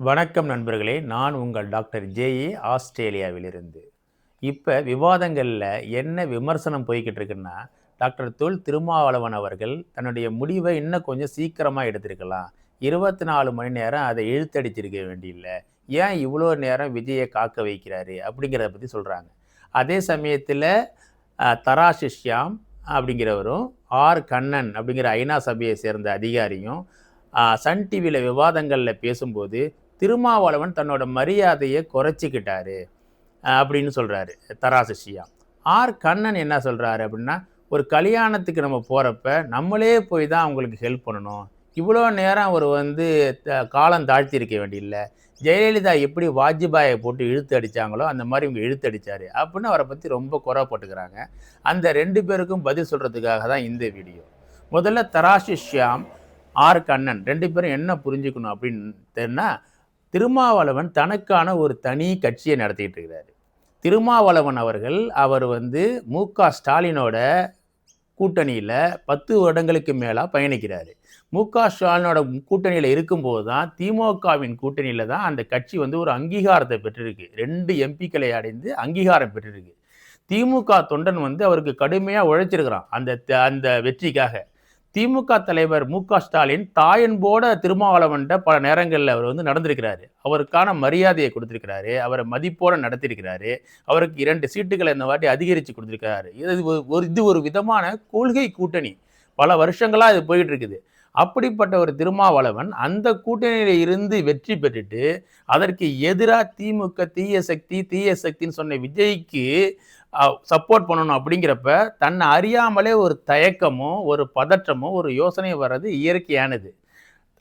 வணக்கம் நண்பர்களே, நான் உங்கள் டாக்டர் ஜேஇ ஆஸ்திரேலியாவிலிருந்து. இப்போ விவாதங்களில் என்ன விமர்சனம் போய்கிட்டு இருக்குன்னா, டாக்டர் தொல் திருமாவளவன் அவர்கள் தன்னுடைய முடிவை இன்னும் கொஞ்சம் சீக்கிரமாக எடுத்திருக்கலாம். 24 மணி நேரம் அதை இழுத்தடிச்சிருக்க வேண்டியில்லை. ஏன் இவ்வளோ நேரம் விஜயை காக்க வைக்கிறாரு அப்படிங்கிறத பற்றி சொல்கிறாங்க. அதே சமயத்தில் தராசு ஷியாம் அப்படிங்கிறவரும் கண்ணன் அப்படிங்கிற ஐநா சபையை சேர்ந்த அதிகாரியும் சன் டிவியில் விவாதங்களில் பேசும்போது திருமாவளவன் தன்னோட மரியாதையை குறைச்சிக்கிட்டாரு அப்படின்னு சொல்கிறாரு தராசு ஷியாம். கண்ணன் என்ன சொல்கிறாரு அப்படின்னா, ஒரு கல்யாணத்துக்கு நம்ம போகிறப்ப நம்மளே போய் தான் அவங்களுக்கு ஹெல்ப் பண்ணணும். இவ்வளோ நேரம் அவர் காலம் தாழ்த்தி இருக்க வேண்டியில்லை. ஜெயலலிதா எப்படி வாஜ்பாயை போட்டு இழுத்து அடித்தாங்களோ அந்த மாதிரி இவங்க இழுத்து அடித்தார் அப்படின்னு அவரை பற்றி ரொம்ப குறைப்பட்டுக்கிறாங்க. அந்த 2 பேருக்கும் பதில் சொல்கிறதுக்காக தான் இந்த வீடியோ. முதல்ல தராசு ஷியாம், கண்ணன் 2 பேரும் என்ன புரிஞ்சுக்கணும் அப்படின்னா, திருமாவளவன் தனக்கான ஒரு தனி கட்சியை நடத்திக்கிட்டு இருக்கிறாரு. திருமாவளவன் அவர்கள் மு.க. ஸ்டாலினோட கூட்டணியில் 10 வருடங்களுக்கு மேலாக பயணிக்கிறாரு. மு.க. ஸ்டாலினோட கூட்டணியில் இருக்கும்போது தான் திமுகவின் கூட்டணியில் தான் அந்த கட்சி ஒரு அங்கீகாரத்தை பெற்றிருக்கு. 2 எம்பிக்களை அடைந்து அங்கீகாரம் பெற்றிருக்கு. திமுக தொண்டன் அவருக்கு கடுமையாக உழைச்சிருக்கிறான் அந்த வெற்றிக்காக. திமுக தலைவர் மு.க. ஸ்டாலின் தாயன்போட திருமாவளவன்ட்ட பல நேரங்களில் அவர் நடந்திருக்கிறாரு. அவருக்கான மரியாதையை கொடுத்துருக்கிறாரு. அவரை மதிப்போடு நடத்திருக்கிறாரு. அவருக்கு 2 சீட்டுகளை இந்த வாட்டி அதிகரித்து கொடுத்துருக்கிறாரு. இது ஒரு விதமான கொள்கை கூட்டணி. பல வருஷங்களாக இது போயிட்டு இருக்குது. அப்படிப்பட்ட ஒரு திருமாவளவன் அந்த கூட்டணியில் இருந்து வெற்றி பெற்றுட்டு அதற்கு எதிராக திமுக தீய சக்தின்னு சொன்ன விஜய்க்கு சப்போர்ட் பண்ணணும் அப்படிங்கிறப்ப தன்னை அறியாமலே ஒரு தயக்கமோ ஒரு பதற்றமோ ஒரு யோசனை வர்றது இயற்கையானது.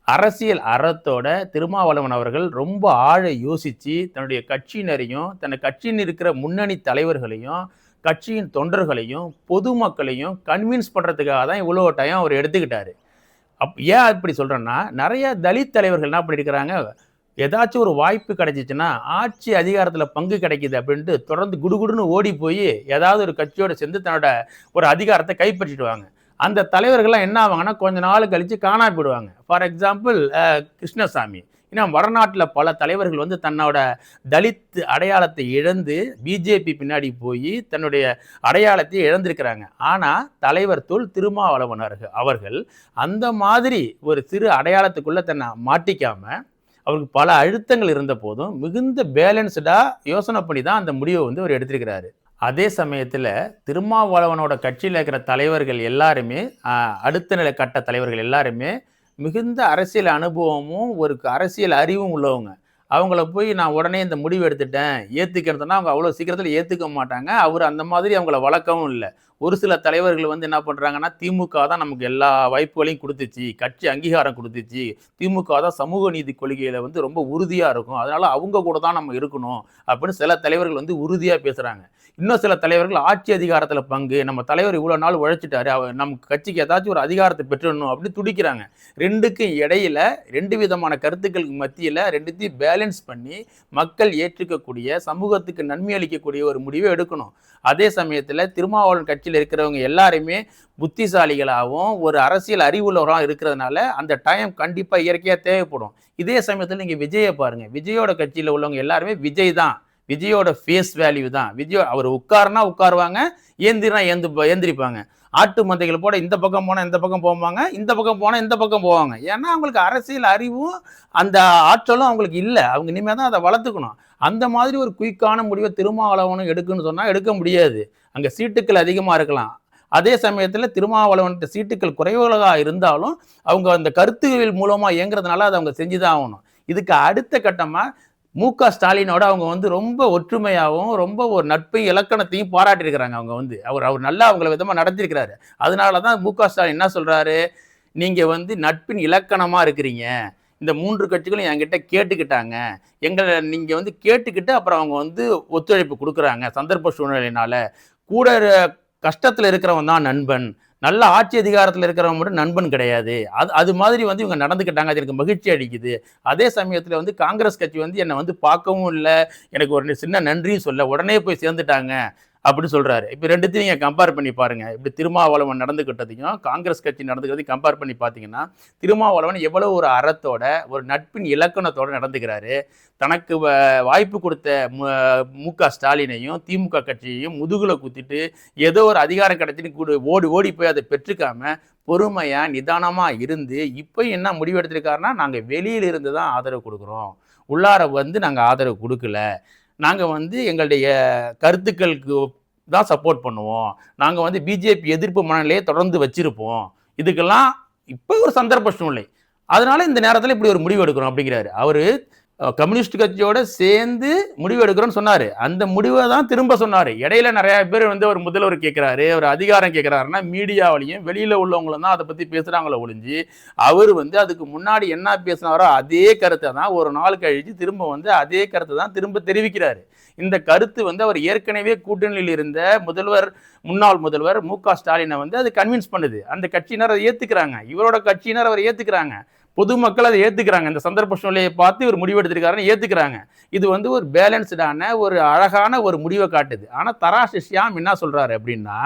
அரசியல் அறத்தோட திருமாவளவன் அவர்கள் ரொம்ப ஆழ யோசித்து தன்னுடைய கட்சியினரையும் தன்னை கட்சியின் இருக்கிற முன்னணி தலைவர்களையும் கட்சியின் தொண்டர்களையும் பொதுமக்களையும் கன்வின்ஸ் பண்ணுறதுக்காக தான் இவ்வளோ டைம் அவர் எடுத்துக்கிட்டாரு. ஏன் இப்படி சொல்கிறேன்னா, நிறைய தலித் தலைவர்கள் என்ன பண்ணியிருக்கிறாங்க, ஏதாச்சும் ஒரு வாய்ப்பு கிடைச்சிச்சுன்னா ஆட்சி அதிகாரத்தில் பங்கு கிடைக்கிது அப்படின்ட்டு தொடர்ந்து குடுகுடுன்னு ஓடி போய் ஏதாவது ஒரு கட்சியோடு சேர்ந்து தன்னோட ஒரு அதிகாரத்தை கைப்பற்றிடுவாங்க. அந்த தலைவர்கள்லாம் என்ன ஆவாங்கன்னா கொஞ்ச நாள் கழித்து காணா போயிடுவாங்க. For example Krishnasamy. இன்னும் வடநாட்டில் பல தலைவர்கள் தன்னோட தலித் அடையாளத்தை இழந்து பிஜேபி பின்னாடி போய் தன்னுடைய அடையாளத்தை இழந்திருக்கிறாங்க. ஆனால் தலைவர் தொல் திருமாவளவன் அவர்கள் அந்த மாதிரி ஒரு சிறு அடையாளத்துக்குள்ளே தன்னை மாட்டிக்காமல் அவருக்கு பல அழுத்தங்கள் இருந்த போதும் மிகுந்த பேலன்ஸ்டாக யோசனை பண்ணி தான் அந்த முடிவை அவர் எடுத்திருக்கிறாரு. அதே சமயத்தில் திருமாவளவனோட கட்சியில் இருக்கிற தலைவர்கள் எல்லாருமே அடுத்த நிலை கட்ட தலைவர்கள் எல்லாருமே மிகுந்த அரசியல் அனுபவமும் ஒரு அரசியல் அறிவும் உள்ளவங்க. அவங்கள போய் நான் உடனே இந்த முடிவு எடுத்துட்டேன் ஏற்றுக்கிறதுனா அவங்க அவ்வளோ சீக்கிரத்தில் ஏற்றுக்க மாட்டாங்க. அவர் அந்த மாதிரி அவங்கள வழக்கவும் இல்லை. ஒரு சில தலைவர்கள் என்ன பண்ணுறாங்கன்னா, திமுக தான் நமக்கு எல்லா வாய்ப்புகளையும் கொடுத்துச்சு, கட்சி அங்கீகாரம் கொடுத்துச்சு, திமுக தான் சமூக நீதி கொள்கையில் ரொம்ப உறுதியாக இருக்கும், அதனால் அவங்க கூட தான் நம்ம இருக்கணும் அப்படின்னு சில தலைவர்கள் உறுதியாக பேசுகிறாங்க. இன்னும் சில தலைவர்கள் ஆட்சி அதிகாரத்தில் பங்கு, நம்ம தலைவர் இவ்வளோ நாள் உழைச்சிட்டாரு, நம்ம கட்சிக்கு ஏதாச்சும் ஒரு அதிகாரத்தை பெற்றுடணும் அப்படின்னு துடிக்கிறாங்க. 2க்கும் இடையில 2 விதமான கருத்துக்களுக்கு மத்தியில் 2த்தையும் பேலன்ஸ் பண்ணி மக்கள் ஏற்றுக்கக்கூடிய சமூகத்துக்கு நன்மை அளிக்கக்கூடிய ஒரு முடிவை எடுக்கணும். அதே சமயத்தில் திருமாவளவன் கட்சியில் இருக்கிறவங்க எல்லாருமே புத்திசாலிகளாகவும் ஒரு அரசியல் அறிவுள்ளவராக இருக்கிறதுனால அந்த டைம் கண்டிப்பாக இயற்கையாக தேவைப்படும். இதே சமயத்தில் நீங்கள் விஜயை பாருங்கள். விஜயோட கட்சியில் உள்ளவங்க எல்லாருமே விஜய் தான், விஜயோட ஃபேஸ் வேல்யூ தான். விஜய் அவர் உட்காருனா உட்காருவாங்க, ஏந்திரினா ஏந்திரிப்பாங்க. ஆட்டு மந்தைகள் போட இந்த பக்கம் போனால் இந்த பக்கம் போவாங்க, இந்த பக்கம் போனால் இந்த பக்கம் போவாங்க. ஏன்னா அவங்களுக்கு அரசியல் அறிவும் அந்த ஆற்றலும் அவங்களுக்கு இல்லை. அவங்க இனிமேல் தான் அதை வளர்த்துக்கணும். அந்த மாதிரி ஒரு குயிக்கான முடிவை திருமாவளவனும் எடுக்குன்னு சொன்னால் எடுக்க முடியாது. அங்கே சீட்டுக்கள் அதிகமாக இருக்கலாம். அதே சமயத்தில் திருமாவளவன் சீட்டுக்கள் குறைவாக இருந்தாலும் அவங்க அந்த கருத்துகள் மூலமாக இயங்குறதுனால அதை அவங்க செஞ்சு தான் ஆகணும். இதுக்கு அடுத்த கட்டமாக மு.க. ஸ்டாலினோட அவங்க ரொம்ப ஒற்றுமையாகவும் ரொம்ப ஒரு நட்பை இலக்கணத்தையும் பாராட்டியிருக்கிறாங்க. அவங்க அவர் நல்லா அவங்கள விதமாக நடத்திருக்கிறாரு. அதனால தான் மு.க. ஸ்டாலின் என்ன சொல்கிறாரு, நீங்கள் நட்பின் இலக்கணமாக இருக்கிறீங்க, இந்த 3 கட்சிகளும் என்கிட்ட கேட்டுக்கிட்டாங்க, எங்களை நீங்கள் கேட்டுக்கிட்டு அப்புறம் அவங்க ஒத்துழைப்பு கொடுக்குறாங்க. சந்தர்ப்ப சூழ்நிலையினால கூட கஷ்டத்தில் இருக்கிறவன் தான் நண்பன், நல்ல ஆட்சி அதிகாரத்தில் இருக்கிறவங்க மட்டும் நண்பன் கிடையாது. அது மாதிரி இவங்க நடந்துக்கிட்டாங்க. அது எனக்கு மகிழ்ச்சி அளிக்குது. அதே சமயத்தில் காங்கிரஸ் கட்சி என்னை பார்க்கவும் இல்லை, எனக்கு ஒரு சின்ன நன்றியும் சொல்ல, உடனே போய் சேர்ந்துட்டாங்க. அப்படி சொல்றாரு. இப்போ ரெண்டுத்தையும் நீங்க கம்பேர் பண்ணி பாருங்க. இப்படி திருமாவளவன் நடந்துக்கிட்டதையும் காங்கிரஸ் கட்சி நடந்துக்கிறதையும் கம்பேர் பண்ணி பார்த்தீங்கன்னா, திருமாவளவன் எவ்வளவு ஒரு அறத்தோட ஒரு நட்பின் இலக்கணத்தோட நடந்துக்கிறாரு. தனக்கு வாய்ப்பு கொடுத்த மு.க. ஸ்டாலினையும் திமுக கட்சியையும் முதுகுல குத்திட்டு ஏதோ ஒரு அதிகாரம் கிடைச்சிட்டு ஓடி ஓடி போய் அதை பெற்றுக்காம பொறுமையா நிதானமா இருந்து இப்போ என்ன முடிவு எடுத்திருக்காருன்னா, நாங்க வெளியில இருந்து தான் ஆதரவு கொடுக்குறோம், உள்ளார வந்து நாங்க ஆதரவு கொடுக்கல, நாங்க வந்து எங்களுடைய கருத்துக்களுக்கு தான் சப்போர்ட் பண்ணுவோம், நாங்க வந்து பிஜேபி எதிர்ப்பு மனநிலையை தொடர்ந்து வச்சிருப்போம், இதுக்கெல்லாம் இப்போ ஒரு சந்தர்ப்ப சூழ்நிலை, அதனால இந்த நேரத்தில் இப்படி ஒரு முடிவு எடுக்கிறோம் அப்படிங்கிறாரு. அவரு கம்யூனிஸ்ட் கட்சியோட சேர்ந்து முடிவு எடுக்கிறோன்னு சொன்னாரு. அந்த முடிவை தான் திரும்ப சொன்னாரு. இடையில நிறைய பேர் வந்து ஒரு முதல்வர் கேட்கிறாரு, ஒரு அதிகாரம் கேட்கிறாருன்னா மீடியாவிலையும் வெளியில உள்ளவங்களும் தான் அதை பத்தி பேசுறாங்களே ஒழிஞ்சு, அவர் வந்து அதுக்கு முன்னாடி என்ன பேசினாரோ அதே கருத்தை தான் ஒரு நாள் கழிச்சு திரும்ப வந்து அதே கருத்தை தான் திரும்ப தெரிவிக்கிறாரு. இந்த கருத்து வந்து அவர் ஏற்கனவே கூட்டணியில் இருந்த முன்னாள் முதல்வர் மு.க. ஸ்டாலினை வந்து அது கன்வின்ஸ் பண்ணுது. அந்த கட்சியினர் அதை ஏத்துக்கிறாங்க, இவரோட கட்சியினர் அவர் ஏத்துக்கிறாங்க, பொதுமக்கள் அதை ஏத்துக்கிறாங்க. இந்த சந்தர்ப்ப சூழ்நிலையை பார்த்து இவர் முடிவெடுத்திருக்காருன்னு ஏத்துக்கிறாங்க. இது வந்து ஒரு பேலன்ஸ்டான ஒரு அழகான ஒரு முடிவை காட்டுது. ஆனால் தராசு ஷியாம் என்ன சொல்றாரு அப்படின்னா,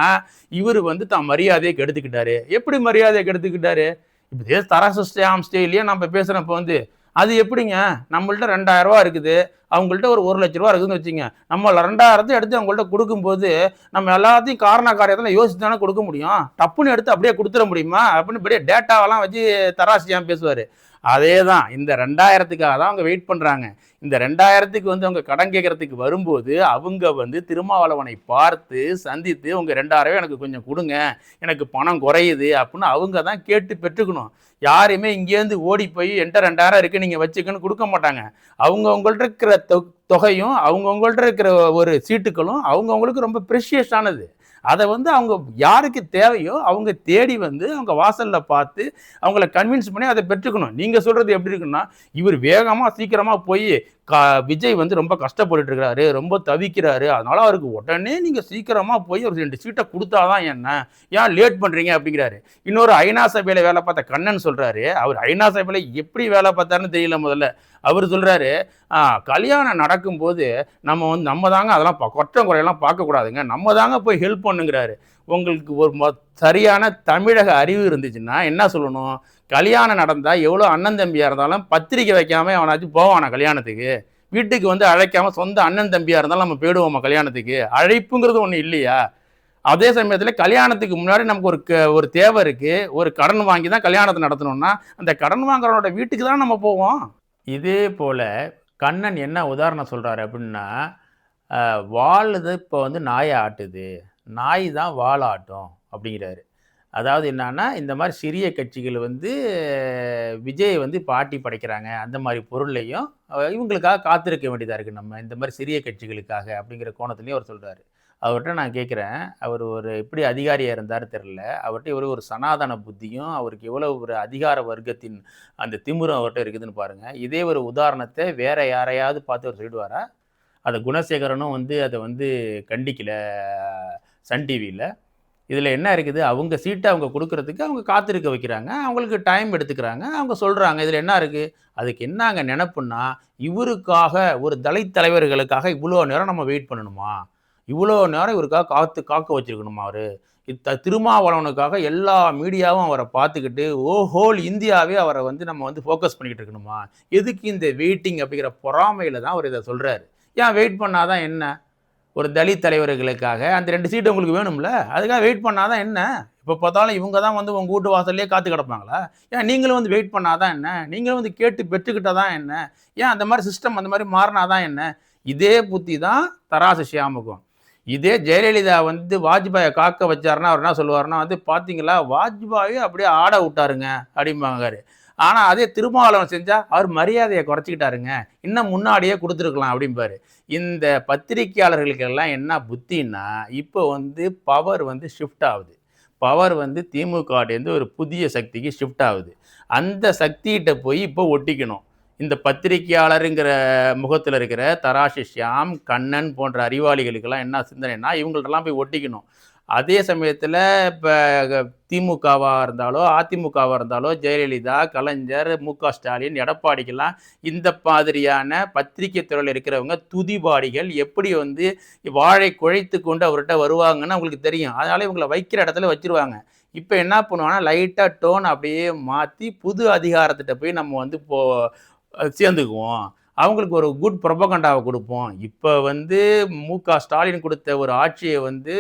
இவர் வந்து தான் மரியாதையை கெடுத்துக்கிட்டாரு. எப்படி மரியாதையை கெடுத்துக்கிட்டாரு? இப்போ தராசு ஷியாம் ஸ்டைலையே நம்ம பேசுகிறப்ப வந்து அது எப்படிங்க, நம்மள்ட்ட 2000 ரூபா இருக்குது, அவங்கள்ட்ட ஒரு 1 லட்ச ரூபா இருக்குதுன்னு வச்சுங்க, நம்ம 2000 எடுத்து அவங்கள்ட்ட கொடுக்கும்போது நம்ம எல்லாத்தையும் காரண காரியத்தில் யோசிச்சு தானே கொடுக்க முடியும், டப்புன்னு எடுத்து அப்படியே கொடுத்துட முடியுமா அப்படின்னு பெரிய டேட்டாவெல்லாம் வச்சு தராசியாம் பேசுவார். அதே தான் இந்த 2000க்காக தான் அவங்க வெயிட் பண்ணுறாங்க. இந்த 2000க்கு வந்து அவங்க கடன் கேட்கறதுக்கு வரும்போது அவங்க வந்து திருமாவளவனை பார்த்து சந்தித்து உங்க 2000 எனக்கு கொஞ்சம் கொடுங்க, எனக்கு பணம் குறையுது அப்படின்னு அவங்க தான் கேட்டு பெற்றுக்கணும். யாருமே இங்கேருந்து ஓடி போய் என்கிட்ட 2000 இருக்கு நீங்கள் வச்சுக்கன்னு கொடுக்க மாட்டாங்க. அவங்கவுங்கள்ட்ட இருக்கிற தொகையும் அவங்கவுங்கள்ட்ட இருக்கிற ஒரு சீட்டுக்களும் அவங்கவுங்களுக்கு ரொம்ப ப்ரெஷியஸானது. அதை வந்து அவங்க யாருக்கு தேவையோ அவங்க தேடி வந்து அவங்க வாசலில் பார்த்து அவங்கள கன்வின்ஸ் பண்ணி அதை பெற்றுக்கணும். நீங்கள் சொல்கிறது எப்படி இருக்குன்னா, இவர் வேகமாக சீக்கிரமாக போய் விஜய் வந்து ரொம்ப கஷ்டப்பட்டு இருக்கிறாரு, ரொம்ப தவிக்கிறாரு, அதனால அவருக்கு உடனே நீங்கள் சீக்கிரமாக போய் ஒரு 2 சீட்டை கொடுத்தாதான் என்ன, ஏன் லேட் பண்ணுறீங்க அப்படிங்கிறாரு. இன்னொரு ஐநா சபையில் வேலை பார்த்த கண்ணன் சொல்கிறாரு, அவர் ஐநா சபையில் எப்படி வேலை பார்த்தாருன்னு தெரியல. முதல்ல அவர் சொல்கிறாரு, கல்யாணம் நடக்கும்போது நம்ம தாங்க அதெல்லாம் குற்றம் குறையெல்லாம் பார்க்கக்கூடாதுங்க, நம்ம தாங்க போய் ஹெல்ப் பண்ணுங்கிறாரு. உங்களுக்கு ஒரு சரியான தமிழக அறிவு இருந்துச்சுன்னா என்ன சொல்லணும், கல்யாணம் நடந்தால் எவ்வளோ அண்ணன் தம்பியாக இருந்தாலும் பத்திரிக்கை வைக்காமல் அவனாச்சும் போவானா கல்யாணத்துக்கு? வீட்டுக்கு வந்து அழைக்காமல் சொந்த அண்ணன் தம்பியாக இருந்தாலும் நம்ம போயிடுவோமா கல்யாணத்துக்கு? அழைப்புங்கிறது ஒன்று இல்லையா? அதே சமயத்தில் கல்யாணத்துக்கு முன்னாடி நமக்கு ஒரு தேவை இருக்குது, ஒரு கடன் வாங்கி தான் கல்யாணத்தை நடத்தணும்னா அந்த கடன் வாங்குறவனோட வீட்டுக்கு தான் நம்ம போவோம். இதே போல் கண்ணன் என்ன உதாரணம் சொல்கிறாரு அப்படின்னா, வாழுது இப்போ வந்து நாயை ஆட்டுது, நாய் தான் வாழாட்டும் அப்படிங்கிறாரு. அதாவது என்னன்னா, இந்த மாதிரி சிறிய கட்சிகள் வந்து விஜய் வந்து பாட்டி படைக்கிறாங்க, அந்த மாதிரி பொருளையும் இவங்களுக்காக காத்திருக்க வேண்டியதாக இருக்குது நம்ம இந்த மாதிரி சிறிய கட்சிகளுக்காக அப்படிங்கிற கோணத்துலேயும் அவர் சொல்கிறாரு. அவர்கிட்ட நான் கேட்குறேன், அவர் ஒரு எப்படி அதிகாரியாக இருந்தார் தெரில, அவர்கிட்ட இவ்வளோ ஒரு சனாதன புத்தியும் அவருக்கு எவ்வளோ ஒரு அதிகார வர்க்கத்தின் அந்த திமிரும் அவர்கிட்ட இருக்குதுன்னு பாருங்கள். இதே ஒரு உதாரணத்தை வேறு யாரையாவது பார்த்து அவர் சொல்லிடுவாரா? அதை குணசேகரனும் வந்து அதை வந்து கண்டிக்கல சன் டிவியில். இதில் என்ன இருக்குது, அவங்க சீட்டை அவங்க கொடுக்கறதுக்கு அவங்க காத்திருக்க வைக்கிறாங்க, அவங்களுக்கு டைம் எடுத்துக்கிறாங்க, அவங்க சொல்கிறாங்க. இதில் என்ன இருக்குது, அதுக்கு என்னங்க நினப்புன்னா, இவருக்காக ஒரு தலித் தலைவர்களுக்காக இவ்வளோ நேரம் நம்ம வெயிட் பண்ணணுமா, இவ்வளோ நேரம் இவருக்காக காக்க வச்சுருக்கணுமா, அவர் திருமாவளவனுக்காக எல்லா மீடியாவும் அவரை பார்த்துக்கிட்டு ஹோல் இந்தியாவே அவரை வந்து நம்ம வந்து ஃபோக்கஸ் பண்ணிக்கிட்டு இருக்கணுமா, எதுக்கு இந்த வெயிட்டிங் அப்படிங்கிற பொறாமையில் தான் அவர் இதை சொல்கிறாரு. ஏன் வெயிட் பண்ணாதான் என்ன, ஒரு தலித் தலைவர்களுக்காக அந்த 2 சீட்டு உங்களுக்கு வேணும்ல, அதுக்காக வெயிட் பண்ணாதான் என்ன? இப்போ பார்த்தாலும் இவங்க தான் வந்து உங்கள் வீட்டு வாசல்லே காத்து கிடப்பாங்களா? ஏன் நீங்களும் வந்து வெயிட் பண்ணாதான் என்ன? நீங்களும் வந்து கேட்டு பெற்றுக்கிட்டதான் என்ன? ஏன் அந்த மாதிரி சிஸ்டம் அந்த மாதிரி மாறினாதான் என்ன? இதே புத்தி தான் தராசு ஷியாமுக்கும். இதே ஜெயலலிதா வந்து வாஜ்பாயை காக்க வச்சாருன்னா அவர் என்ன சொல்லுவாருன்னா வந்து, பார்த்தீங்களா வாஜ்பாயை அப்படியே ஆட விட்டாருங்க அப்படிம்பாங்க. ஆனால் அதே திருமாவளவன் செஞ்சால் அவர் மரியாதையை குறைச்சிக்கிட்டாருங்க, இன்னும் முன்னாடியே கொடுத்துருக்கலாம் அப்படிம்பாரு. இந்த பத்திரிகையாளர்களுக்கெல்லாம் என்ன புத்தின்னா, இப்போ வந்து பவர் வந்து ஷிஃப்ட் ஆகுது, பவர் வந்து திமுகலேருந்து ஒரு புதிய சக்திக்கு ஷிஃப்ட் ஆகுது. அந்த சக்திகிட்ட போய் இப்போ ஒட்டிக்கணும். இந்த பத்திரிகையாளருங்கிற முகத்தில் இருக்கிற தராசு ஷியாம், கண்ணன் போன்ற அறிவாளிகளுக்கெல்லாம் என்ன சிந்தனைனா, இவங்கள்ட்டெல்லாம் போய் ஒட்டிக்கணும். அதே சமயத்தில் இப்போ திமுகவாக இருந்தாலோ அதிமுகவாக இருந்தாலோ ஜெயலலிதா, கலைஞர், மு.க.ஸ்டாலின், எடப்பாடிக்கெல்லாம் இந்த மாதிரியான பத்திரிகை துறையில் இருக்கிறவங்க துதிபாடிகள் எப்படி வந்து வாழை குழைத்து கொண்டு அவர்கிட்ட வருவாங்கன்னு அவங்களுக்கு தெரியும். அதனால இவங்களை வைக்கிற இடத்துல வச்சிருவாங்க. இப்போ என்ன பண்ணுவாங்கன்னா லைட்டாக டோன் அப்படியே மாற்றி புது அதிகாரத்திட்ட போய் நம்ம வந்து சேர்ந்துக்குவோம். அவங்களுக்கு ஒரு குட் ப்ரொபகண்டாவை கொடுப்போம். இப்போ வந்து மு.க.ஸ்டாலின் கொடுத்த ஒரு ஆட்சியை வந்து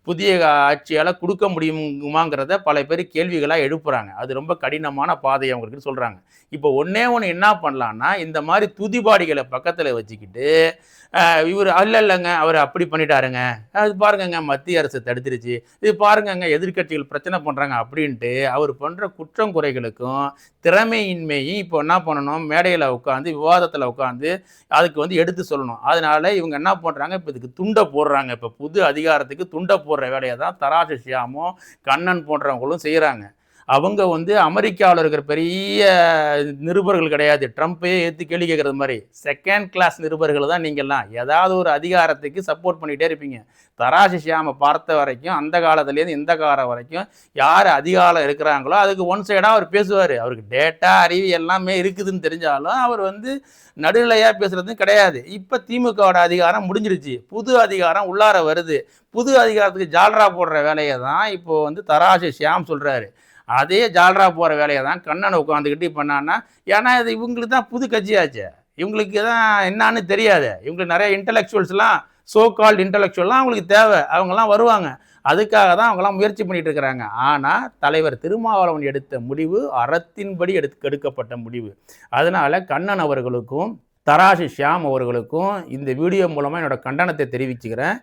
புதிய ஆட்சியால் கொடுக்க முடியுமாங்கிறத பல பேர் கேள்விகளாக எழுப்புறாங்க. அது ரொம்ப கடினமான பாதை அவங்களுக்கு சொல்கிறாங்க. இப்போ ஒன்றே ஒன்று என்ன பண்ணலான்னா, இந்த மாதிரி துதிபாடிகளை பக்கத்தில் வச்சுக்கிட்டு இவர் இல்லைங்க அவர் அப்படி பண்ணிட்டாருங்க, அது பாருங்கங்க மத்திய அரசு தடுத்துருச்சு, இது பாருங்கங்க எதிர்கட்சிகள் பிரச்சனை பண்ணுறாங்க அப்படின்ட்டு அவர் பண்ணுற குற்றம் குறைகளுக்கும் திறமையின்மையும் இப்போ என்ன பண்ணணும், மேடையில் உட்காந்து விவாதத்தில் உட்காந்து அதுக்கு வந்து எடுத்து சொல்லணும். அதனால இவங்க என்ன பண்ணுறாங்க, இப்போ இதுக்கு துண்டை போடுறாங்க. இப்போ புது அதிகாரத்துக்கு துண்டை போடுற வேலையை தான் தராசு ஷியாமும் கண்ணன் போன்றவங்களும் செய்கிறாங்க. அவங்க வந்து அமெரிக்காவில் இருக்கிற பெரிய நிருபர்கள் கிடையாது, ட்ரம்ப்பையே ஏற்று கேள்வி கேட்குறது மாதிரி செகண்ட் கிளாஸ் நிருபர்கள் தான் நீங்கள்லாம். ஏதாவது ஒரு அதிகாரத்துக்கு சப்போர்ட் பண்ணிகிட்டே இருப்பீங்க. தராசு ஷியாமை பார்த்த வரைக்கும் அந்த காலத்துலேருந்து இந்த காலம் வரைக்கும் யார் அதிகாரம் இருக்கிறாங்களோ அதுக்கு ஒன் சைடாக அவர் பேசுவார். அவருக்கு டேட்டா அறிவு எல்லாமே இருக்குதுன்னு தெரிஞ்சாலும் அவர் வந்து நடுநிலையாக பேசுகிறதும் கிடையாது. இப்போ திமுகவோட அதிகாரம் முடிஞ்சிருச்சு, புது அதிகாரம் உள்ளார வருது. புது அதிகாரத்துக்கு ஜால்ரா போடுற வேலையை தான் இப்போ வந்து தராசு ஷியாம் சொல்கிறாரு. அதே ஜால்ரா போகிற வேலையை தான் கண்ணனை உட்காந்துக்கிட்டு பண்ணான்னா, ஏன்னா இது இவங்களுக்கு தான் புது கட்சியாச்சு, இவங்களுக்கு தான் என்னான்னு தெரியாது. இவங்களுக்கு நிறைய இன்டலெக்சுவல்ஸ்லாம், சோ கால்டு இன்டலெக்சுவல்லாம் அவங்களுக்கு தேவை, அவங்கெல்லாம் வருவாங்க. அதுக்காக தான் அவங்களாம் முயற்சி பண்ணிட்டு இருக்கிறாங்க. ஆனால் தலைவர் திருமாவளவன் எடுத்த முடிவு அறத்தின்படி எடுக்கப்பட்ட முடிவு. அதனால் கண்ணன் அவர்களுக்கும் தராசு ஷியாம் அவர்களுக்கும் இந்த வீடியோ மூலமாக என்னோட கண்டனத்தை தெரிவிச்சுக்கிறேன்.